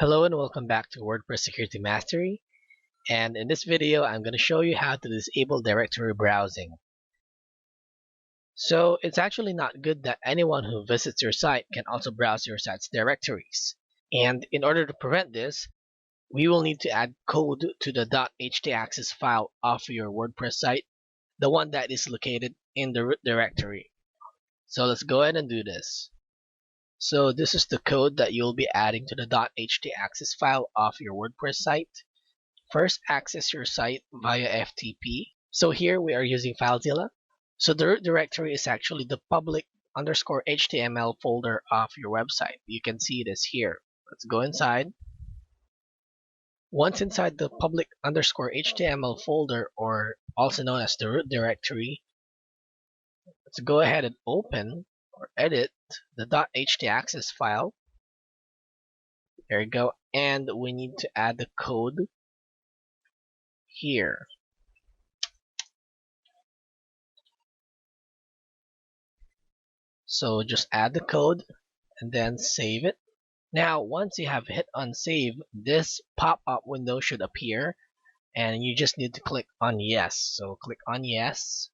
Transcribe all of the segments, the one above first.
Hello and welcome back to WordPress Security Mastery, and in this video I'm going to show you how to disable directory browsing. So it's actually not good that anyone who visits your site can also browse your site's directories. And in order to prevent this, we will need to add code to the .htaccess file of your WordPress site, the one that is located in the root directory. So let's go ahead and do this. So this is the code that you'll be adding to the .htaccess file of your WordPress site. First, access your site via FTP. So here we are using FileZilla. So the root directory is actually the public_HTML folder of your website. You can see this here. Let's go inside. Once inside the public_HTML folder, or also known as the root directory, let's go ahead and open or edit the .htaccess file. There you go. And we need to add the code here. So just add the code and then save it. Now once you have hit on save, this pop-up window should appear and you just need to click on yes. So click on yes.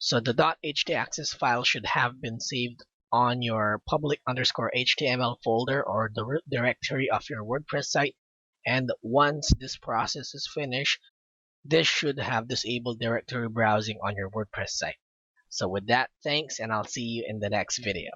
So the .htaccess file should have been saved on your public_HTML folder or the root directory of your WordPress site, and once this process is finished, this should have disabled directory browsing on your WordPress site. So with that, thanks, and I'll see you in the next video.